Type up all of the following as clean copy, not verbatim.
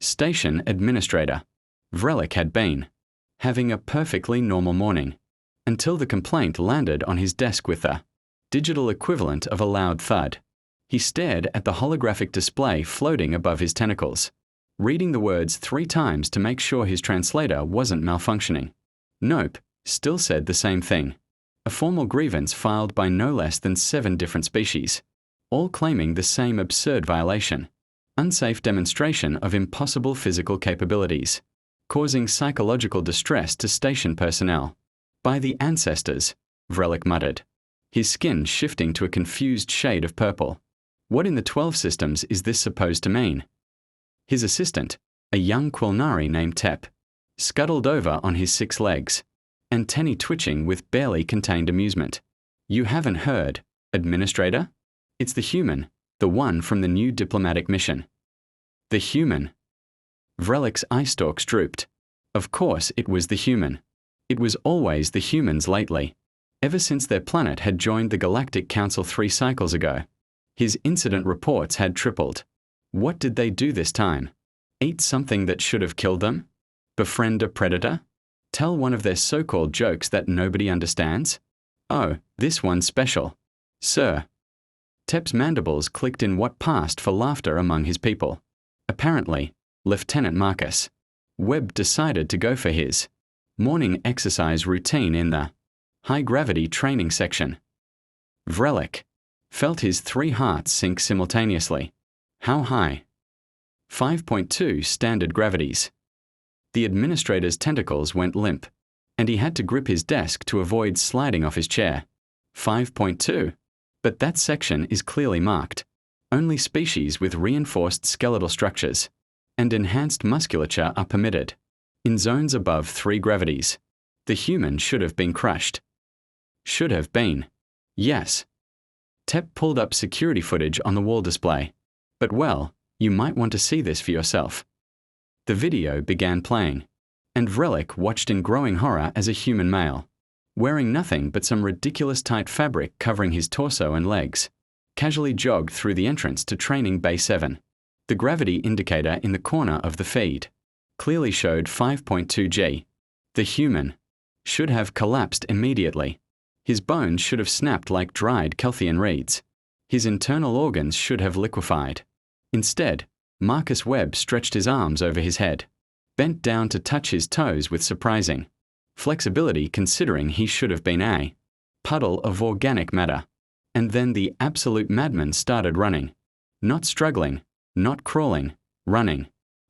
Station Administrator Vrelik had been having a perfectly normal morning until the complaint landed on his desk with the digital equivalent of a loud thud. He stared at the holographic display floating above his tentacles, reading the words 3 times to make sure his translator wasn't malfunctioning. Nope, still said the same thing. A formal grievance filed by no less than 7 different species, all claiming the same absurd violation. Unsafe demonstration of impossible physical capabilities, causing psychological distress to station personnel. By the ancestors, Vrelik muttered, his skin shifting to a confused shade of purple. What in the 12 systems is this supposed to mean? His assistant, a young Quilnari named Tep, scuttled over on his 6 legs, antennae twitching with barely contained amusement. You haven't heard, Administrator? It's the human, the one from the new diplomatic mission. The human. Vrelik's eye stalks drooped. Of course it was the human. It was always the humans lately, ever since their planet had joined the Galactic Council 3 cycles ago. His incident reports had tripled. What did they do this time? Eat something that should have killed them? Befriend a predator? Tell one of their so-called jokes that nobody understands? Oh, this one's special. Sir. Tep's mandibles clicked in what passed for laughter among his people. Apparently, Lieutenant Marcus Webb decided to go for his morning exercise routine in the high-gravity training section. Vrelik felt his 3 hearts sink simultaneously. How high? 5.2 standard gravities. The administrator's tentacles went limp, and he had to grip his desk to avoid sliding off his chair. 5.2? But that section is clearly marked. Only species with reinforced skeletal structures and enhanced musculature are permitted. In zones above 3 gravities, the human should have been crushed. Should have been. Yes. Tep pulled up security footage on the wall display. But well, you might want to see this for yourself. The video began playing, and Vrelik watched in growing horror as a human male, wearing nothing but some ridiculous tight fabric covering his torso and legs, casually jogged through the entrance to Training Bay 7. The gravity indicator in the corner of the feed clearly showed 5.2 G. The human should have collapsed immediately. His bones should have snapped like dried Kelthian reeds. His internal organs should have liquefied. Instead, Marcus Webb stretched his arms over his head, bent down to touch his toes with surprising flexibility considering he should have been a puddle of organic matter. And then the absolute madman started running. Not struggling, not crawling, running.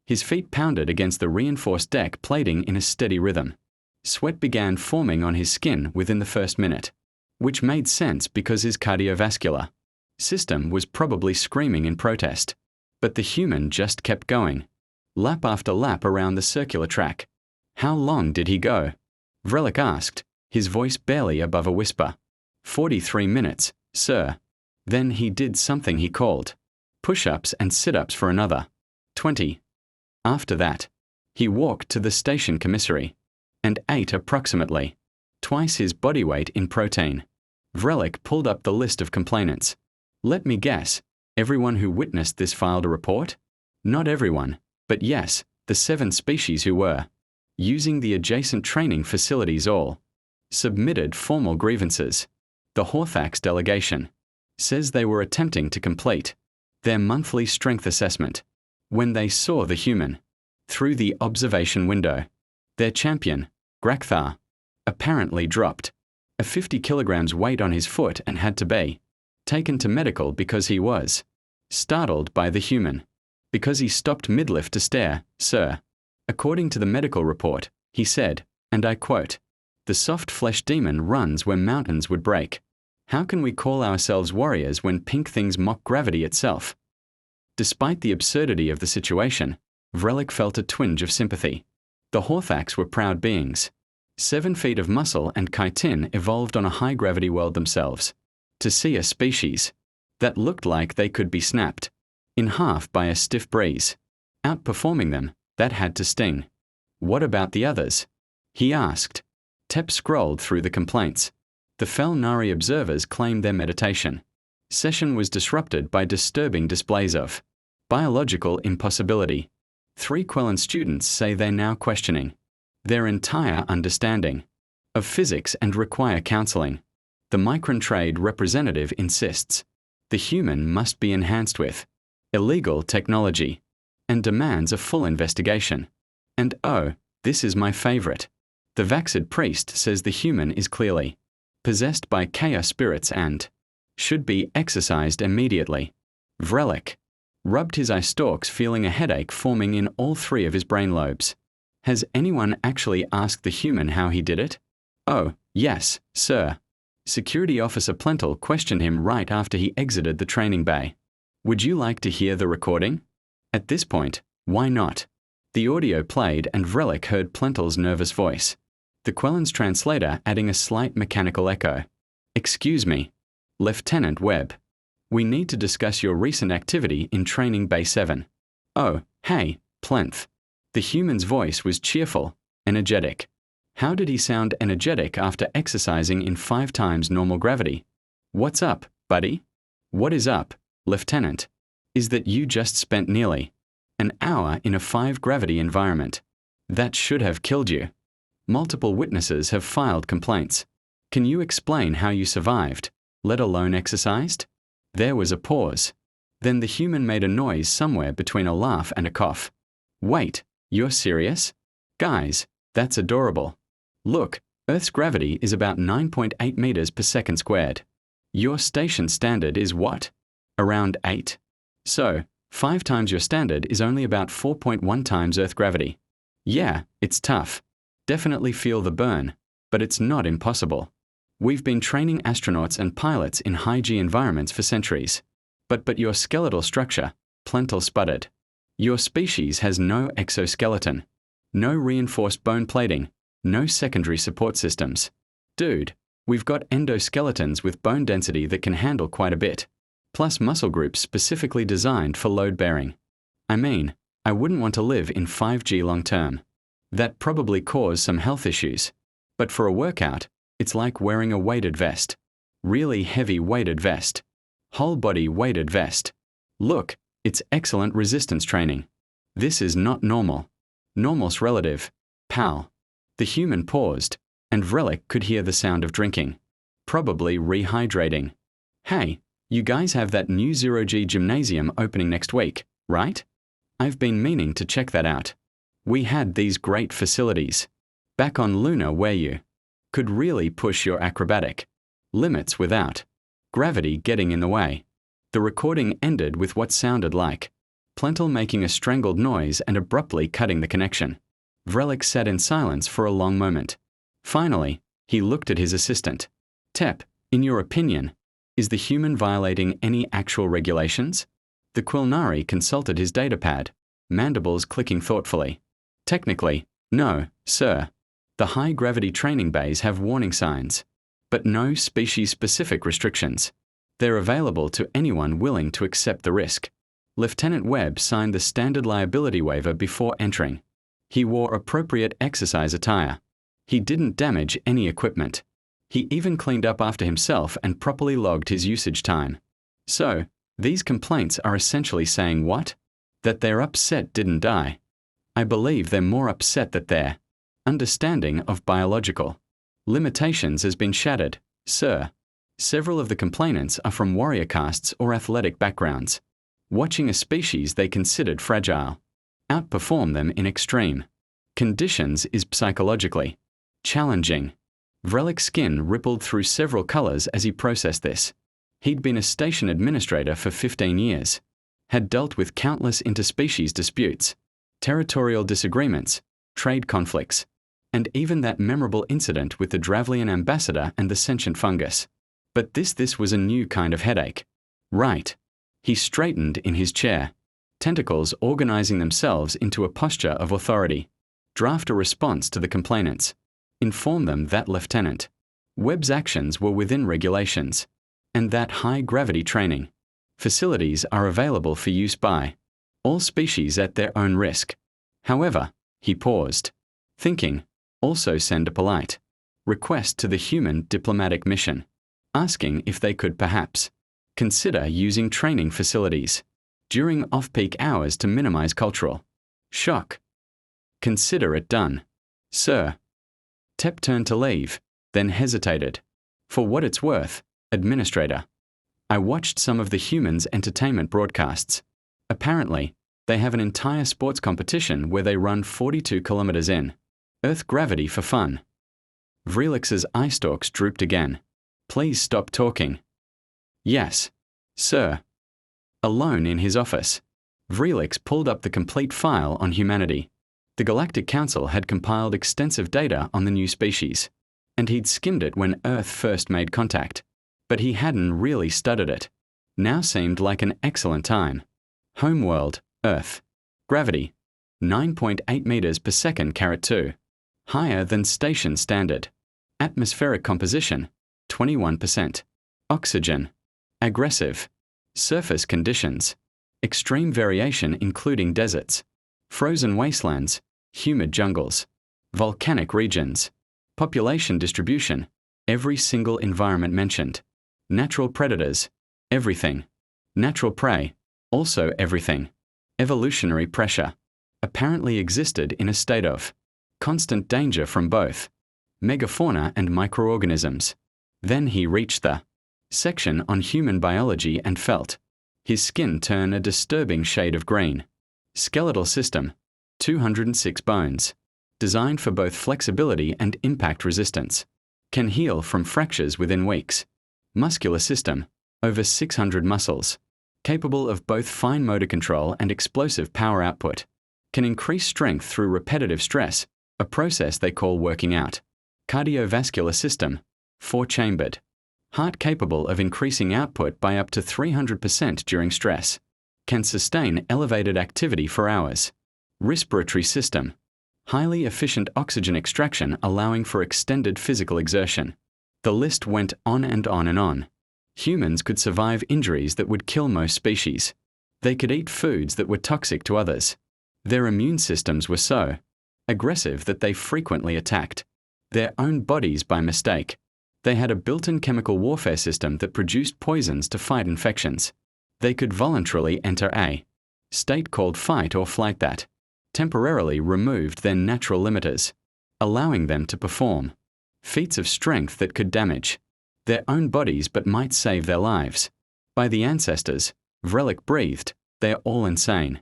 His feet pounded against the reinforced deck plating in a steady rhythm. Sweat began forming on his skin within the first minute, which made sense because his cardiovascular system was probably screaming in protest. But the human just kept going, lap after lap around the circular track. How long did he go? Vrelik asked, his voice barely above a whisper. 43 minutes, sir. Then he did something he called push-ups and sit-ups for another 20. After that, he walked to the station commissary and ate approximately twice his body weight in protein. Vrelik pulled up the list of complainants. Let me guess, everyone who witnessed this filed a report? Not everyone, but yes, the 7 species who were using the adjacent training facilities all submitted formal grievances. The Horthax delegation says they were attempting to complete their monthly strength assessment when they saw the human through the observation window. Their champion, Grakthar, apparently dropped a 50 kilograms weight on his foot and had to be taken to medical because he was startled by the human. Because he stopped midlift to stare, sir. According to the medical report, he said, and I quote, "The soft flesh demon runs where mountains would break. How can we call ourselves warriors when pink things mock gravity itself?" Despite the absurdity of the situation, Vrelik felt a twinge of sympathy. The Horthax were proud beings. 7 feet of muscle and chitin evolved on a high-gravity world themselves. To see a species that looked like they could be snapped in half by a stiff breeze, outperforming them, that had to sting. What about the others? He asked. Tep scrolled through the complaints. The Felnari observers claimed their meditation session was disrupted by disturbing displays of biological impossibility. 3 Quellen students say they're now questioning their entire understanding of physics and require counseling. The Micron trade representative insists the human must be enhanced with illegal technology and demands a full investigation. And oh, this is my favorite. The vaxxed priest says the human is clearly possessed by chaos spirits and should be exorcised immediately. Vrelik rubbed his eye stalks, feeling a headache forming in all 3 of his brain lobes. Has anyone actually asked the human how he did it? Oh, yes, sir. Security Officer Plentel questioned him right after he exited the training bay. Would you like to hear the recording? At this point, why not? The audio played and Vrelik heard Plentel's nervous voice, the Quellen's translator adding a slight mechanical echo. Excuse me, Lieutenant Webb. We need to discuss your recent activity in Training Bay 7. Oh, hey, Plenth. The human's voice was cheerful, energetic. How did he sound energetic after exercising in 5 times normal gravity? What's up, buddy? What is up, Lieutenant? Is that you just spent nearly an hour in a 5 gravity environment. That should have killed you. Multiple witnesses have filed complaints. Can you explain how you survived, let alone exercised? There was a pause. Then the human made a noise somewhere between a laugh and a cough. Wait, you're serious? Guys, that's adorable. Look, Earth's gravity is about 9.8 meters per second squared. Your station standard is what? Around 8. So, 5 times your standard is only about 4.1 times Earth gravity. Yeah, it's tough. Definitely feel the burn, but it's not impossible. We've been training astronauts and pilots in high-G environments for centuries. But your skeletal structure, Plentel sputtered. Your species has no exoskeleton, no reinforced bone plating, no secondary support systems. Dude, we've got endoskeletons with bone density that can handle quite a bit, plus muscle groups specifically designed for load bearing. I mean, I wouldn't want to live in 5G long term. That probably cause some health issues. But for a workout, it's like wearing a weighted vest. Really heavy weighted vest. Whole body weighted vest. Look, it's excellent resistance training. This is not normal. Normal's relative, pal. The human paused, and Vrelik could hear the sound of drinking. Probably rehydrating. Hey, you guys have that new 0G gymnasium opening next week, right? I've been meaning to check that out. We had these great facilities back on Luna where you could really push your acrobatic limits without gravity getting in the way. The recording ended with what sounded like Plentel making a strangled noise and abruptly cutting the connection. Vrelik sat in silence for a long moment. Finally, he looked at his assistant. Tep, in your opinion, is the human violating any actual regulations? The Quilnari consulted his datapad, mandibles clicking thoughtfully. Technically, no, sir. The high-gravity training bays have warning signs, but no species-specific restrictions. They're available to anyone willing to accept the risk. Lieutenant Webb signed the standard liability waiver before entering. He wore appropriate exercise attire. He didn't damage any equipment. He even cleaned up after himself and properly logged his usage time. So, these complaints are essentially saying what? That their upset didn't die. I believe they're more upset that their understanding of biological limitations has been shattered, sir. Several of the complainants are from warrior castes or athletic backgrounds. Watching a species they considered fragile outperform them in extreme conditions is psychologically challenging. Vrelik's skin rippled through several colors as he processed this. He'd been a station administrator for 15 years, had dealt with countless interspecies disputes, territorial disagreements, trade conflicts, and even that memorable incident with the Dravlian ambassador and the sentient fungus. But this was a new kind of headache. Right. He straightened in his chair, tentacles organizing themselves into a posture of authority. Draft a response to the complainants. Inform them that Lieutenant Webb's actions were within regulations, and that high-gravity training facilities are available for use by all species at their own risk. However, he paused, thinking, also send a polite request to the human diplomatic mission, asking if they could perhaps consider using training facilities during off-peak hours to minimize cultural Shock. Consider it done. Sir. Tep turned to leave, then hesitated. For what it's worth, Administrator. I watched some of the humans' entertainment broadcasts. Apparently, they have an entire sports competition where they run 42 kilometers in Earth gravity for fun. Vrelik's eye stalks drooped again. Please stop talking. Yes, sir. Alone in his office, Vrelik pulled up the complete file on humanity. The Galactic Council had compiled extensive data on the new species, and he'd skimmed it when Earth first made contact. But he hadn't really studied it. Now seemed like an excellent time. Homeworld, Earth. Gravity, 9.8 meters per second carat 2. Higher than station standard. Atmospheric composition, 21%. Oxygen. Aggressive. Surface conditions. Extreme variation including deserts. Frozen wastelands. Humid jungles. Volcanic regions. Population distribution. Every single environment mentioned. Natural predators. Everything. Natural prey. Also everything. Evolutionary pressure. Apparently existed in a state of constant danger from both megafauna and microorganisms. Then he reached the section on human biology and felt his skin turn a disturbing shade of green. Skeletal system, 206 bones. Designed for both flexibility and impact resistance. Can heal from fractures within weeks. Muscular system, over 600 muscles. Capable of both fine motor control and explosive power output. Can increase strength through repetitive stress, a process they call working out. Cardiovascular system, 4-chambered. Heart capable of increasing output by up to 300% during stress. Can sustain elevated activity for hours. Respiratory system. Highly efficient oxygen extraction allowing for extended physical exertion. The list went on and on and on. Humans could survive injuries that would kill most species. They could eat foods that were toxic to others. Their immune systems were so aggressive that they frequently attacked their own bodies by mistake. They had a built-in chemical warfare system that produced poisons to fight infections. They could voluntarily enter a state called fight or flight that temporarily removed their natural limiters, allowing them to perform feats of strength that could damage their own bodies but might save their lives. By the ancestors, Vrelik breathed, they're all insane.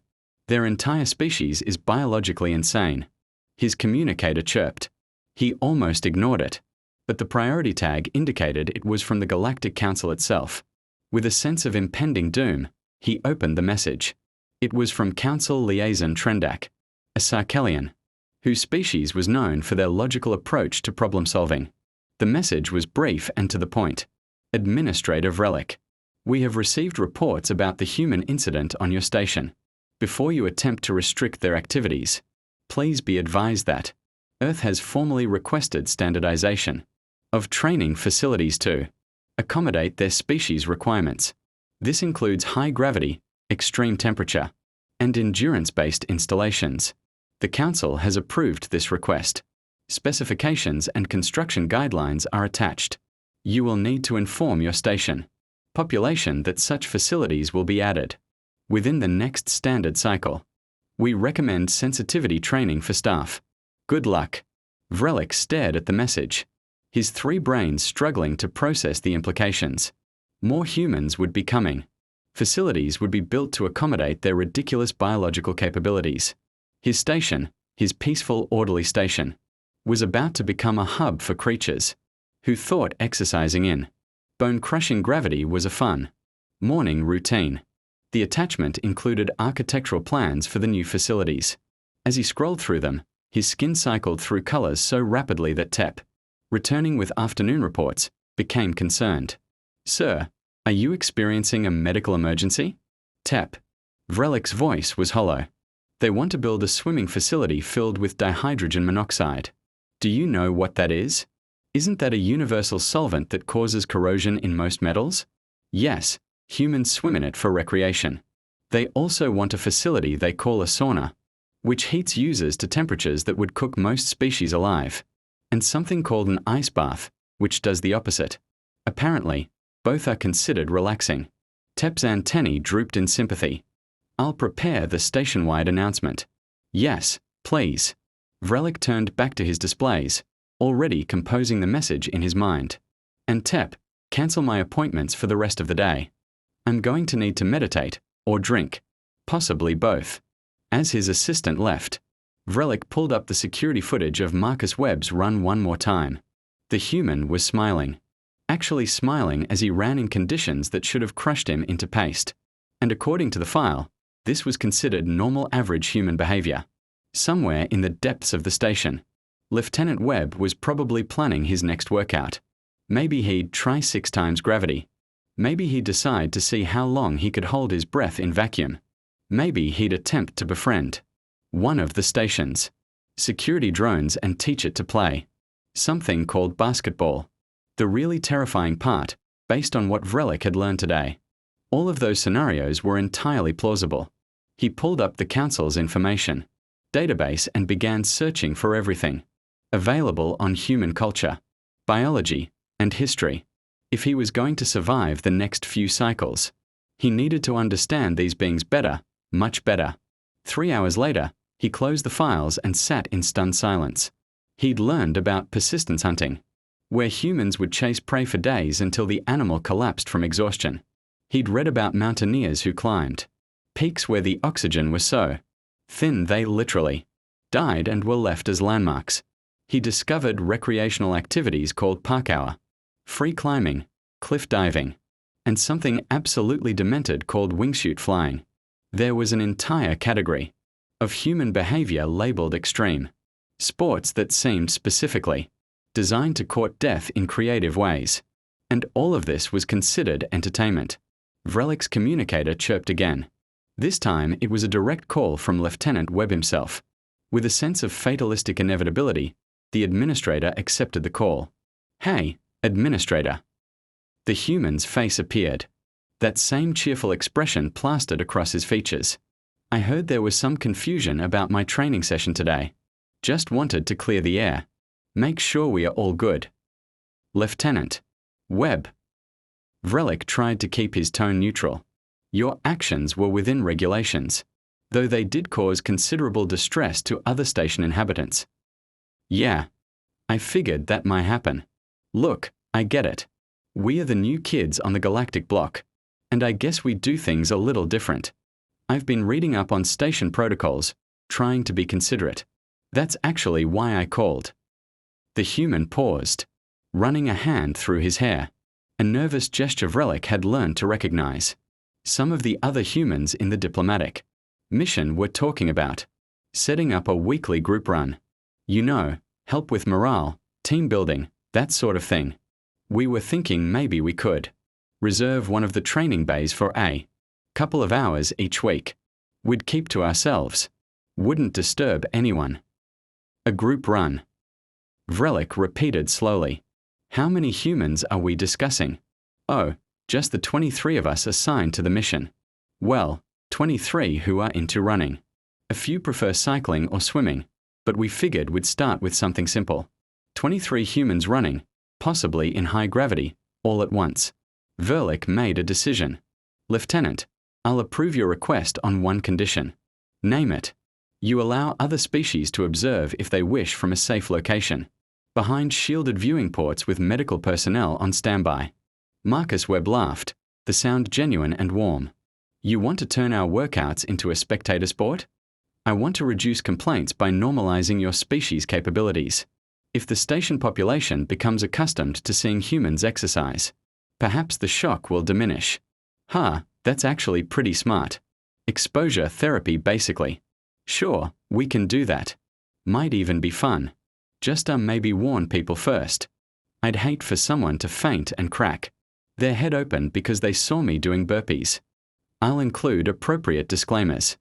Their entire species is biologically insane. His communicator chirped. He almost ignored it, but the priority tag indicated it was from the Galactic Council itself. With a sense of impending doom, he opened the message. It was from Council Liaison Trendak, a Sarkellian, whose species was known for their logical approach to problem solving. The message was brief and to the point. Administrator Vrelik, we have received reports about the human incident on your station. Before you attempt to restrict their activities, please be advised that Earth has formally requested standardization of training facilities to accommodate their species requirements. This includes high gravity, extreme temperature, and endurance-based installations. The Council has approved this request. Specifications and construction guidelines are attached. You will need to inform your station population that such facilities will be added within the next standard cycle. We recommend sensitivity training for staff. Good luck. Vrelik stared at the message, his 3 brains struggling to process the implications. More humans would be coming. Facilities would be built to accommodate their ridiculous biological capabilities. His station, his peaceful, orderly station, was about to become a hub for creatures who thought exercising in bone-crushing gravity was a fun morning routine. The attachment included architectural plans for the new facilities. As he scrolled through them, his skin cycled through colors so rapidly that Tep, returning with afternoon reports, became concerned. Sir, are you experiencing a medical emergency? Tep. Vrelik's voice was hollow. They want to build a swimming facility filled with dihydrogen monoxide. Do you know what that is? Isn't that a universal solvent that causes corrosion in most metals? Yes, humans swim in it for recreation. They also want a facility they call a sauna, which heats users to temperatures that would cook most species alive, and something called an ice bath, which does the opposite. Apparently, both are considered relaxing. Tep's antennae drooped in sympathy. I'll prepare the station-wide announcement. Yes, please. Vrelik turned back to his displays, already composing the message in his mind. And Tep, cancel my appointments for the rest of the day. I'm going to need to meditate, or drink. Possibly both. As his assistant left, Vrelik pulled up the security footage of Marcus Webb's run one more time. The human was smiling. Actually smiling as he ran in conditions that should have crushed him into paste. And according to the file, this was considered normal average human behavior. Somewhere in the depths of the station, Lieutenant Webb was probably planning his next workout. Maybe he'd try 6 times gravity. Maybe he'd decide to see how long he could hold his breath in vacuum. Maybe he'd attempt to befriend one of the station's security drones and teach it to play something called basketball. The really terrifying part, based on what Vrelik had learned today. All of those scenarios were entirely plausible. He pulled up the council's information database and began searching for everything available on human culture, biology, and history. If he was going to survive the next few cycles, he needed to understand these beings better, much better. 3 hours later, he closed the files and sat in stunned silence. He'd learned about persistence hunting, where humans would chase prey for days until the animal collapsed from exhaustion. He'd read about mountaineers who climbed peaks where the oxygen was so thin they literally died and were left as landmarks. He discovered recreational activities called parkour, free climbing, cliff diving, and something absolutely demented called wingsuit flying. There was an entire category of human behavior labeled extreme, sports that seemed specifically designed to court death in creative ways. And all of this was considered entertainment. Vrelik's communicator chirped again. This time it was a direct call from Lieutenant Webb himself. With a sense of fatalistic inevitability, the administrator accepted the call. Hey, Administrator. The human's face appeared. That same cheerful expression plastered across his features. I heard there was some confusion about my training session today. Just wanted to clear the air. Make sure we are all good. Lieutenant Webb. Vrelik tried to keep his tone neutral. Your actions were within regulations, though they did cause considerable distress to other station inhabitants. Yeah, I figured that might happen. Look, I get it. We are the new kids on the galactic block, and I guess we do things a little different. I've been reading up on station protocols, trying to be considerate. That's actually why I called. The human paused, running a hand through his hair, a nervous gesture Vrelik had learned to recognize. Some of the other humans in the diplomatic mission were talking about setting up a weekly group run. You know, help with morale, team building, that sort of thing. We were thinking maybe we could reserve one of the training bays for a couple of hours each week. We'd keep to ourselves. Wouldn't disturb anyone. A group run. Vrelik repeated slowly. How many humans are we discussing? Oh, just the 23 of us assigned to the mission. Well, 23 who are into running. A few prefer cycling or swimming, but we figured we'd start with something simple. 23 humans running, possibly in high gravity, all at once. Vrelik made a decision. Lieutenant, I'll approve your request on one condition. Name it. You allow other species to observe if they wish from a safe location, behind shielded viewing ports with medical personnel on standby. Marcus Webb laughed, the sound genuine and warm. You want to turn our workouts into a spectator sport? I want to reduce complaints by normalizing your species' capabilities. If the station population becomes accustomed to seeing humans exercise, perhaps the shock will diminish. That's actually pretty smart. Exposure therapy, basically. Sure, we can do that. Might even be fun. Just maybe warn people first. I'd hate for someone to faint and crack their head open because they saw me doing burpees. I'll include appropriate disclaimers.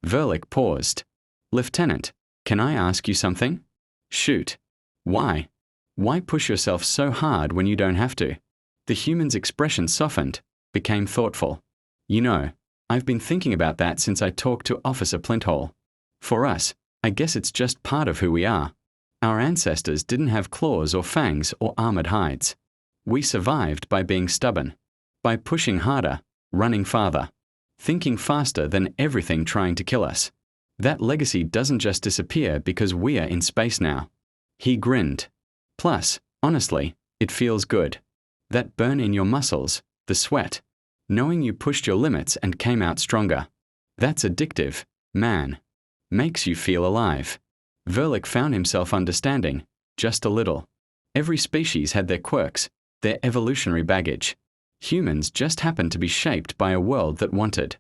Vrelik paused. Lieutenant, can I ask you something? Shoot. Why? Why push yourself so hard when you don't have to? The human's expression softened, became thoughtful. You know, I've been thinking about that since I talked to Officer Plinthall. For us, I guess it's just part of who we are. Our ancestors didn't have claws or fangs or armored hides. We survived by being stubborn, by pushing harder, running farther, thinking faster than everything trying to kill us. That legacy doesn't just disappear because we're in space now. He grinned. Plus, honestly, it feels good. That burn in your muscles, the sweat, knowing you pushed your limits and came out stronger. That's addictive, man. Makes you feel alive. Vrelik found himself understanding, just a little. Every species had their quirks, their evolutionary baggage. Humans just happened to be shaped by a world that wanted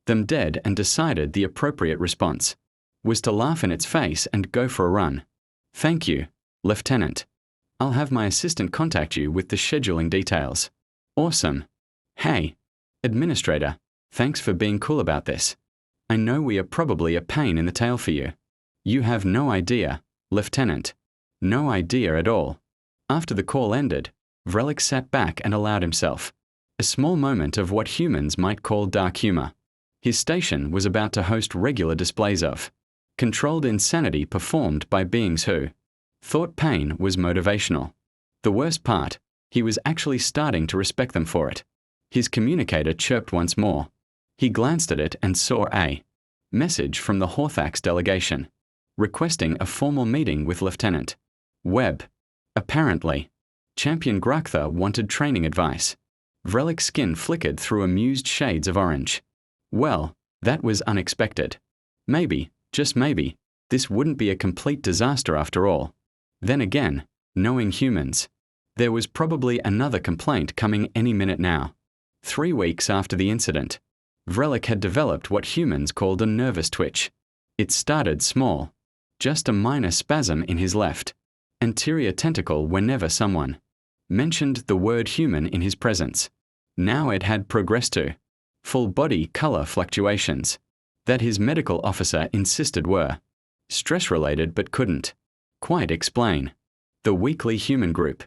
them dead and decided the appropriate response was to laugh in its face and go for a run. Thank you, Lieutenant. I'll have my assistant contact you with the scheduling details. Awesome. Hey, Administrator, thanks for being cool about this. I know we are probably a pain in the tail for you. You have no idea, Lieutenant. No idea at all. After the call ended, Vrelik sat back and allowed himself a small moment of what humans might call dark humor. His station was about to host regular displays of controlled insanity performed by beings who thought pain was motivational. The worst part, he was actually starting to respect them for it. His communicator chirped once more. He glanced at it and saw a message from the Horthax delegation, requesting a formal meeting with Lieutenant Webb. Apparently, Champion Graktha wanted training advice. Vrelik's skin flickered through amused shades of orange. Well, that was unexpected. Maybe, just maybe, this wouldn't be a complete disaster after all. Then again, knowing humans, there was probably another complaint coming any minute now. 3 weeks after the incident, Vrelik had developed what humans called a nervous twitch. It started small, just a minor spasm in his left anterior tentacle whenever someone mentioned the word human in his presence. Now it had progressed to full body color fluctuations that his medical officer insisted were stress-related but couldn't quite explain. The weekly human group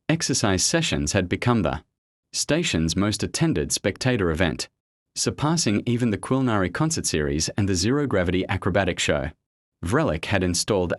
exercise sessions had become the station's most attended spectator event, surpassing even the Culinary Concert Series and the Zero-Gravity Acrobatic Show. Vrelik had installed